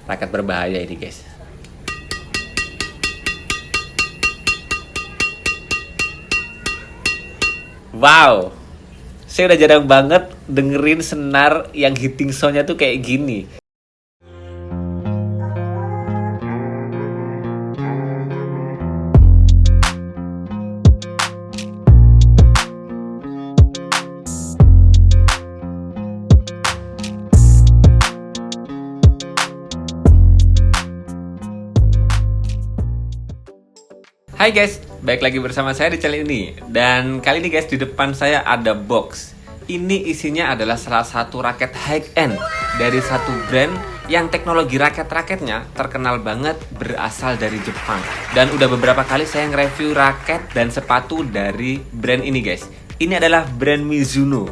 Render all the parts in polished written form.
raket berbahaya ini guys. Wow, saya udah jarang banget dengerin senar yang hitting soundnya tuh kayak gini. Hai guys, balik lagi bersama saya di channel ini. Dan kali ini guys, di depan saya ada box. Ini isinya adalah salah satu raket high-end dari satu brand yang teknologi raket-raketnya terkenal banget, berasal dari Jepang. Dan udah beberapa kali saya nge-review raket dan sepatu dari brand ini guys. Ini adalah brand Mizuno.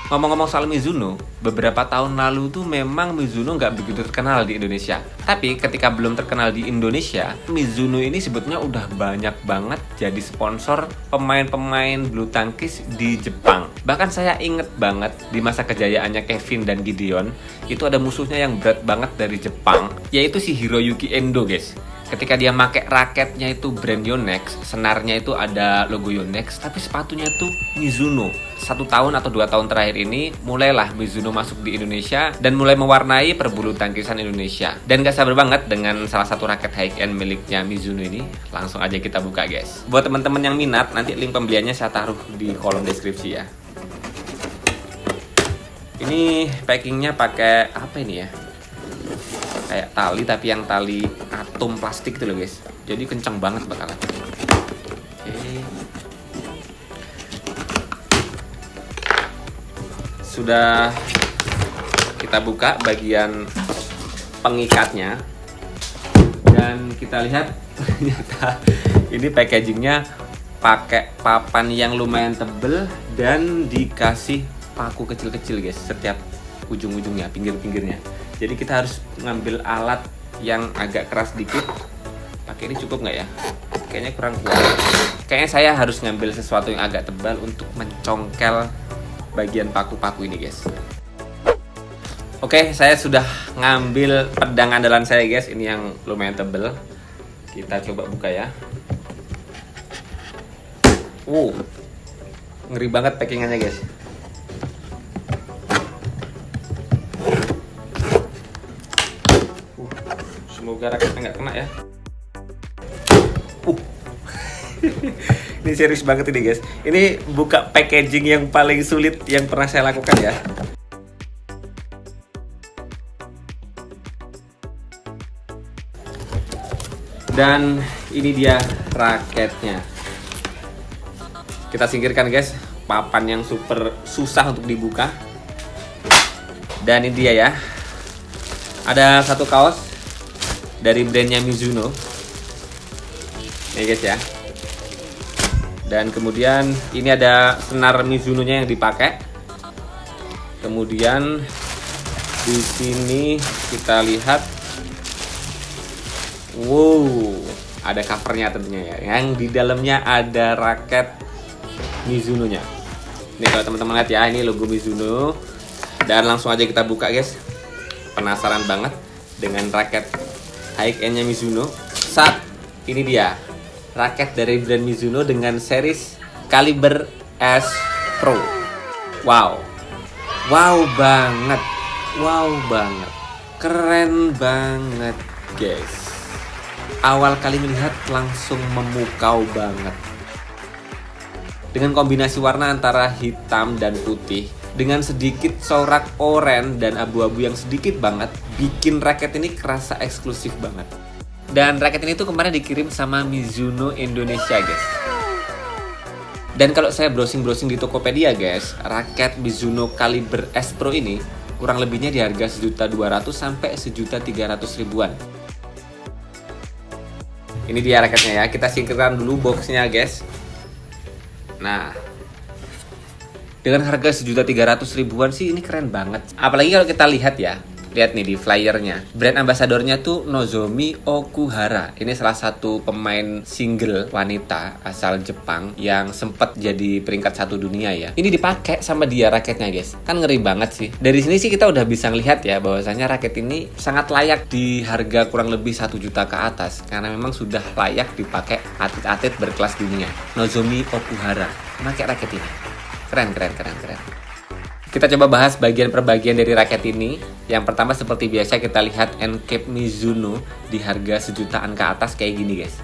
Ngomong-ngomong soal Mizuno, beberapa tahun lalu tuh memang Mizuno nggak begitu terkenal di Indonesia. Tapi ketika belum terkenal di Indonesia, Mizuno ini sebetulnya udah banyak banget jadi sponsor pemain-pemain bulu tangkis di Jepang. Bahkan saya inget banget di masa kejayaannya Kevin dan Gideon, itu ada musuhnya yang berat banget dari Jepang, yaitu si Hiroyuki Endo guys. Ketika dia pakai raketnya itu brand Yonex, senarnya itu ada logo Yonex, tapi sepatunya tuh Mizuno. 1 tahun atau 2 tahun terakhir ini, mulailah Mizuno masuk di Indonesia dan mulai mewarnai perbulu tangkisan Indonesia. Dan gak sabar banget dengan salah satu raket high-end miliknya Mizuno ini. Langsung aja kita buka guys. Buat teman-teman yang minat, nanti link pembeliannya saya taruh di kolom deskripsi ya. Ini packingnya pakai apa ini ya? Kayak tali, tapi yang tali atom plastik itu loh guys. Jadi kencang banget bakalan. Oke. Sudah kita buka bagian pengikatnya. Dan kita lihat ternyata ini packagingnya pakai papan yang lumayan tebel dan dikasih paku kecil-kecil guys setiap ujung-ujungnya, pinggir-pinggirnya. Jadi kita harus ngambil alat yang agak keras dikit. Pakai ini cukup nggak ya? Kayaknya kurang kuat. Kayaknya saya harus ngambil sesuatu yang agak tebal untuk mencongkel bagian paku-paku ini guys. Oke, saya sudah ngambil pedang andalan saya guys. Ini yang lumayan tebal. Kita coba buka ya. Ngeri banget packingannya guys. Semoga raketnya nggak kena ya. Ini serius banget ini guys. Ini buka packaging yang paling sulit yang pernah saya lakukan ya. Dan ini dia raketnya. Kita singkirkan guys papan yang super susah untuk dibuka. Dan ini dia ya. Ada satu kaos dari brandnya Mizuno. Nih guys ya. Dan kemudian ini ada senar Mizuno-nya yang dipakai. Kemudian di sini kita lihat, ada covernya tentunya ya. Yang di dalamnya ada raket Mizuno-nya. Nih kalau teman-teman lihat ya, ini logo Mizuno. Dan langsung aja kita buka guys. Penasaran banget dengan raket high-end-nya Mizuno. Ini dia raket dari brand Mizuno dengan series Caliber S Pro. Wow banget, keren banget guys. Awal kali melihat langsung memukau banget. Dengan kombinasi warna antara hitam dan putih, dengan sedikit corak oranye dan abu-abu yang sedikit banget, bikin raket ini kerasa eksklusif banget. Dan raket ini tuh kemarin dikirim sama Mizuno Indonesia guys. Dan kalau saya browsing di Tokopedia guys, raket Mizuno Caliber S Pro ini kurang lebihnya di harga 1.200.000 sampai 1.300.000-an. Ini dia raketnya ya. Kita singkirkan dulu boxnya guys. Nah, dengan harga 1.300.000-an sih ini keren banget. Apalagi kalau kita lihat ya, Lihat nih di flyernya. Brand ambasadornya tuh Nozomi Okuhara. Ini salah satu pemain single wanita asal Jepang yang sempat jadi peringkat 1 dunia ya. Ini dipakai sama dia raketnya guys. Kan ngeri banget sih. Dari sini sih kita udah bisa ngelihat ya bahwasanya raket ini sangat layak di harga kurang lebih 1 juta ke atas. Karena memang sudah layak dipakai atlet-atlet berkelas dunia. Nozomi Okuhara pakai raket ini. Keren. Kita coba bahas bagian per bagian dari raket ini. Yang pertama seperti biasa kita lihat end cap Mizuno di harga sejutaan ke atas kayak gini guys.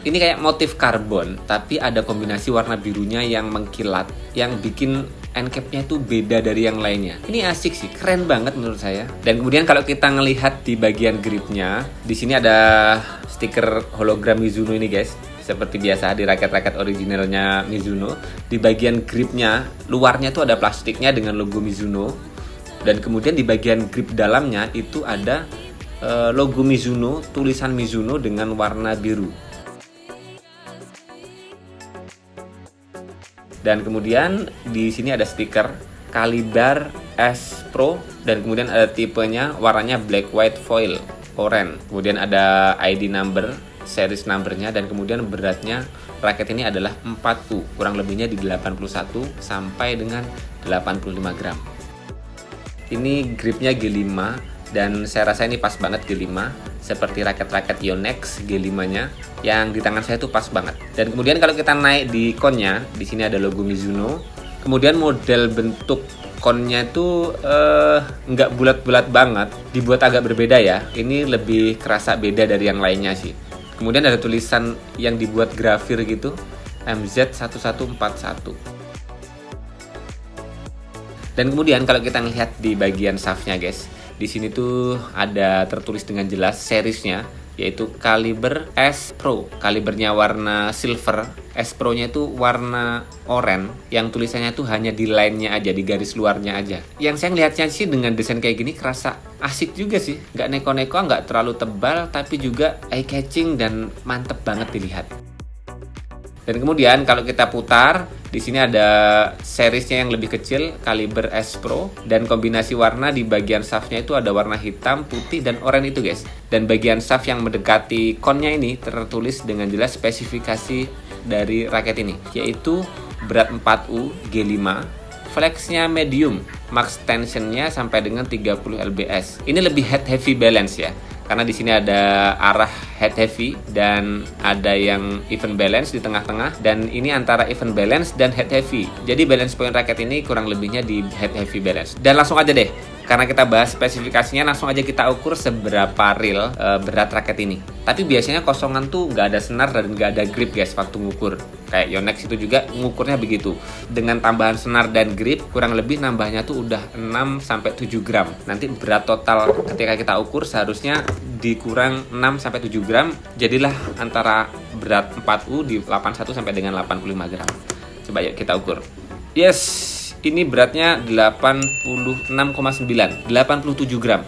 Ini kayak motif karbon, tapi ada kombinasi warna birunya yang mengkilat, yang bikin end cap-nya itu beda dari yang lainnya. Ini asik sih, keren banget menurut saya. Dan kemudian kalau kita ngelihat di bagian gripnya, di sini ada stiker hologram Mizuno ini guys. Seperti biasa di raket-raket originalnya Mizuno, di bagian gripnya luarnya tuh ada plastiknya dengan logo Mizuno, dan kemudian di bagian grip dalamnya itu ada logo Mizuno, tulisan Mizuno dengan warna biru. Dan kemudian di sini ada stiker Caliber S Pro, dan kemudian ada tipenya warnanya black white foil orange. Kemudian ada ID number, series numbernya, dan kemudian beratnya raket ini adalah 4U, kurang lebihnya di 81 sampai dengan 85 gram. Ini gripnya G5 dan saya rasa ini pas banget G5, seperti raket-raket Yonex G5-nya yang di tangan saya tuh pas banget. Dan kemudian kalau kita naik di konnya, di sini ada logo Mizuno. Kemudian model bentuk konnya itu nggak bulat-bulat banget, dibuat agak berbeda ya. Ini lebih kerasa beda dari yang lainnya sih. Kemudian ada tulisan yang dibuat grafir gitu, MZ1141. Dan kemudian kalau kita lihat di bagian shaftnya guys, di sini tuh ada tertulis dengan jelas seriesnya, yaitu Caliber S Pro. Kalibernya warna silver, S Pro-nya itu warna oranye, yang tulisannya tuh hanya di line-nya aja, di garis luarnya aja. Yang saya ngelihatnya sih dengan desain kayak gini kerasa asik juga sih, nggak neko-neko, nggak terlalu tebal, tapi juga eye-catching dan mantep banget dilihat. Dan kemudian kalau kita putar, di sini ada seriesnya yang lebih kecil, Caliber S Pro, dan kombinasi warna di bagian shaftnya itu ada warna hitam, putih, dan oranye itu guys. Dan bagian shaft yang mendekati konnya ini tertulis dengan jelas spesifikasi dari raket ini, yaitu berat 4U G5, flexnya medium, max tensionnya sampai dengan 30 lbs. Ini lebih head heavy balance ya, karena di sini ada arah head heavy dan ada yang even balance di tengah-tengah, dan ini antara even balance dan head heavy. Jadi balance point raket ini kurang lebihnya di head heavy balance. Dan langsung aja deh, karena kita bahas spesifikasinya, langsung aja kita ukur seberapa real berat raket ini. Tapi biasanya kosongan tuh nggak ada senar dan nggak ada grip guys waktu ngukur. Kayak Yonex itu juga ngukurnya begitu. Dengan tambahan senar dan grip, kurang lebih nambahnya tuh udah 6-7 gram. Nanti berat total ketika kita ukur seharusnya dikurang 6-7 gram. Jadilah antara berat 4U di 81 sampai dengan 85 gram. Coba yuk kita ukur. Yes, ini beratnya 86,9, 87 gram.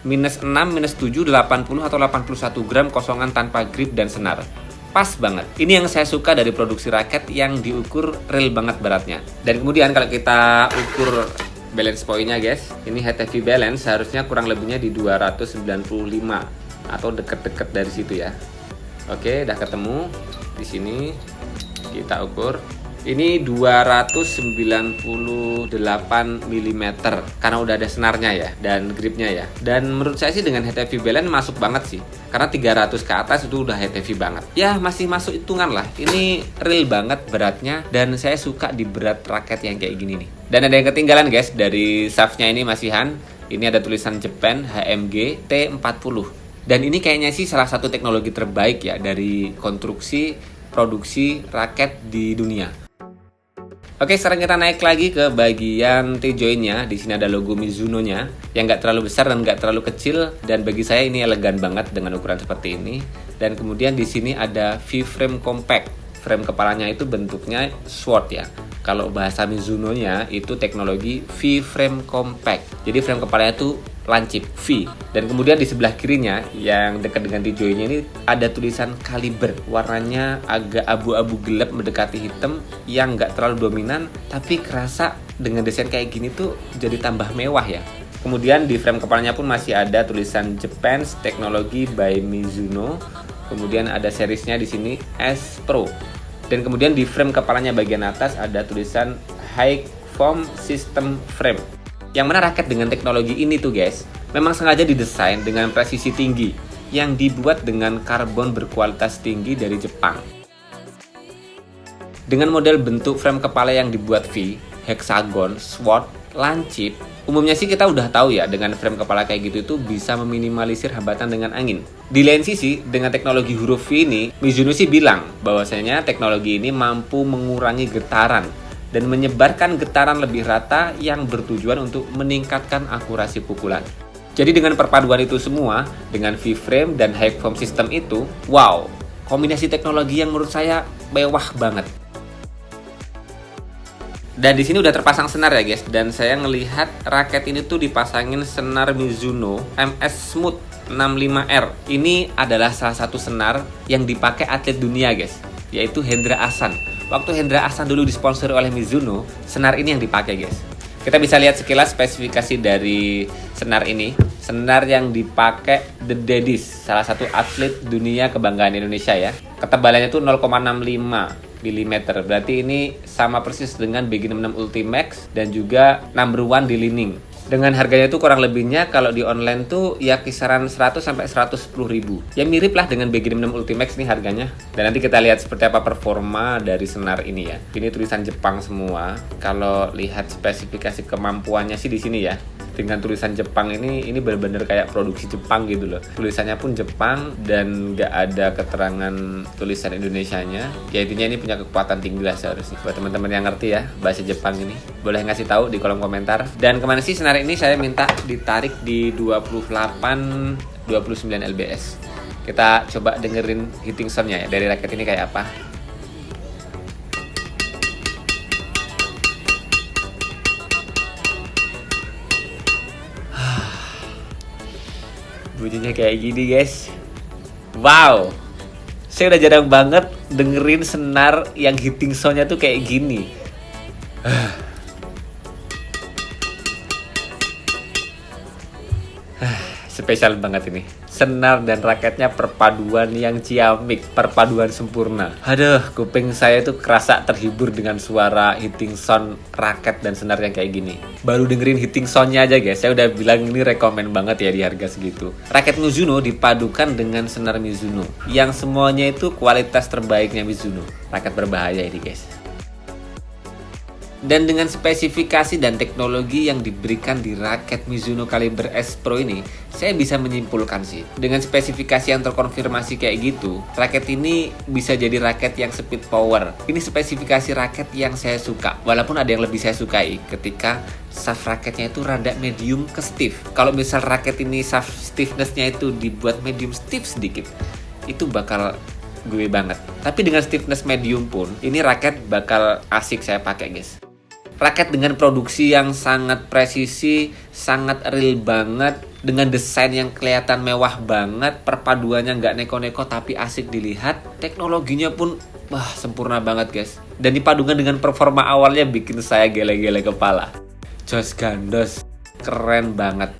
Minus 6, minus 7, 80 atau 81 gram kosongan tanpa grip dan senar. Pas banget. Ini yang saya suka dari produksi raket yang diukur real banget beratnya. Dan kemudian kalau kita ukur balance point-nya guys, ini head heavy balance seharusnya kurang lebihnya di 295 atau deket-deket dari situ ya. Oke, udah ketemu. Di sini kita ukur. Ini 298 mm karena udah ada senarnya ya dan gripnya ya. Dan menurut saya sih dengan head heavy balance masuk banget sih. Karena 300 ke atas itu udah head heavy banget. Ya masih masuk hitungan lah. Ini real banget beratnya dan saya suka di berat raket yang kayak gini nih. Dan ada yang ketinggalan guys, dari shaftnya ini masihan. Ini ada tulisan Japan HMG T40. Dan ini kayaknya sih salah satu teknologi terbaik ya dari konstruksi produksi raket di dunia. Oke, sekarang kita naik lagi ke bagian T-joint-nya. Di sini ada logo Mizuno-nya yang nggak terlalu besar dan nggak terlalu kecil, dan bagi saya ini elegan banget dengan ukuran seperti ini. Dan kemudian di sini ada V-frame compact. Frame kepalanya itu bentuknya sword ya. Kalau bahasa Mizuno-nya itu teknologi V-frame compact. Jadi frame kepalanya itu lancip V. Dan kemudian di sebelah kirinya yang dekat dengan T-joint-nya ini ada tulisan Caliber. Warnanya agak abu-abu gelap mendekati hitam yang nggak terlalu dominan, tapi kerasa dengan desain kayak gini tuh jadi tambah mewah ya. Kemudian di frame kepalanya pun masih ada tulisan Japan's Technology by Mizuno. Kemudian ada seriesnya di sini S Pro. Dan kemudian di frame kepalanya bagian atas ada tulisan High Foam System Frame. Yang mana raket dengan teknologi ini tuh guys, memang sengaja didesain dengan presisi tinggi yang dibuat dengan karbon berkualitas tinggi dari Jepang. Dengan model bentuk frame kepala yang dibuat V, hexagon, sword, lancip, umumnya sih kita udah tahu ya dengan frame kepala kayak gitu itu bisa meminimalisir hambatan dengan angin. Di lain sisi, dengan teknologi huruf V ini, Mizuno sih bilang bahwasanya teknologi ini mampu mengurangi getaran dan menyebarkan getaran lebih rata yang bertujuan untuk meningkatkan akurasi pukulan. Jadi dengan perpaduan itu semua, dengan V-frame dan high foam system itu, wow, kombinasi teknologi yang menurut saya mewah banget. Dan di sini udah terpasang senar ya guys, dan saya ngelihat raket ini tuh dipasangin senar Mizuno MS Smooth 65R. Ini adalah salah satu senar yang dipakai atlet dunia guys, yaitu Hendra Ahsan. Waktu Hendra Ahsan dulu disponsori oleh Mizuno, senar ini yang dipakai guys. Kita bisa lihat sekilas spesifikasi dari senar ini. Senar yang dipakai The Daddies, salah satu atlet dunia kebanggaan Indonesia ya. Ketebalannya tuh 0,65 mm, berarti ini sama persis dengan BG66 Ultimax dan juga number one di Li-Ning. Dengan harganya tuh kurang lebihnya kalau di online tuh ya kisaran 100 sampai 110 ribu. Ya mirip lah dengan BG66 Ultimax nih harganya. Dan nanti kita lihat seperti apa performa dari senar ini ya. Ini tulisan Jepang semua. Kalau lihat spesifikasi kemampuannya sih di sini ya. Dengan tulisan Jepang ini benar-benar kayak produksi Jepang gitu loh. Tulisannya pun Jepang dan nggak ada keterangan tulisan Indonesianya. Ya intinya ini punya kekuatan tinggi lah seharusnya. Buat teman-teman yang ngerti ya bahasa Jepang ini, boleh ngasih tahu di kolom komentar. Dan kemana sih senar ini saya minta ditarik di 28-29 lbs. Kita coba dengerin hitting sound-nya ya dari raket ini kayak apa. Bunyinya kayak gini guys. Wow, saya udah jarang banget dengerin senar yang hitting sound-nya tuh kayak gini. Spesial banget ini. Senar dan raketnya perpaduan yang ciamik, perpaduan sempurna. Aduh, kuping saya tuh kerasa terhibur dengan suara hitting sound raket dan senar yang kayak gini. Baru dengerin hitting sound-nya aja guys, saya udah bilang ini rekomen banget ya di harga segitu. Raket Mizuno dipadukan dengan senar Mizuno, yang semuanya itu kualitas terbaiknya Mizuno. Raket berbahaya ini guys. Dan dengan spesifikasi dan teknologi yang diberikan di raket Mizuno kaliber S Pro ini, saya bisa menyimpulkan sih, dengan spesifikasi yang terkonfirmasi kayak gitu, raket ini bisa jadi raket yang speed power. Ini spesifikasi raket yang saya suka, walaupun ada yang lebih saya sukai ketika shaft raketnya itu rada medium ke stiff. Kalau misal raket ini shaft stiffness-nya itu dibuat medium stiff sedikit, itu bakal gue banget. Tapi dengan stiffness medium pun, ini raket bakal asik saya pakai guys. Raket dengan produksi yang sangat presisi, sangat real banget, dengan desain yang kelihatan mewah banget, perpaduannya nggak neko-neko tapi asik dilihat, teknologinya pun wah sempurna banget guys. Dan dipadukan dengan performa awalnya bikin saya gele-gele kepala. Jos gandos, keren banget.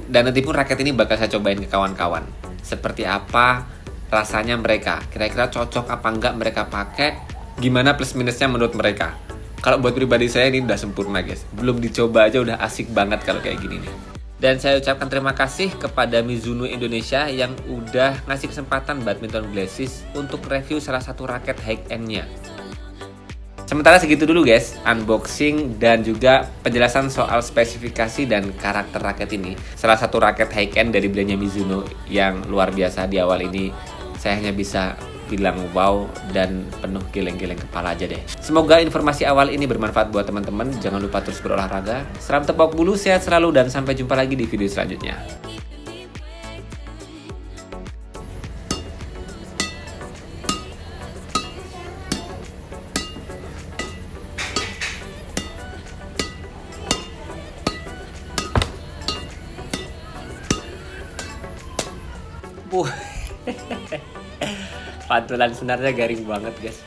Dan nanti pun raket ini bakal saya cobain ke kawan-kawan. Seperti apa rasanya mereka, kira-kira cocok apa enggak mereka pakai, gimana plus minusnya menurut mereka. Kalau buat pribadi saya ini udah sempurna guys. Belum dicoba aja udah asik banget kalau kayak gini nih. Dan saya ucapkan terima kasih kepada Mizuno Indonesia yang udah ngasih kesempatan Badminton Glasses untuk review salah satu raket high-end-nya. Sementara segitu dulu guys, unboxing dan juga penjelasan soal spesifikasi dan karakter raket ini. Salah satu raket high-end dari brandnya Mizuno yang luar biasa di awal ini. Saya hanya bisa bilang wow dan penuh geleng-geleng kepala aja deh. Semoga informasi awal ini bermanfaat buat teman-teman. Jangan lupa terus berolahraga. Salam tepok bulu, sehat selalu dan sampai jumpa lagi di video selanjutnya. Pantulan senarnya garing banget guys.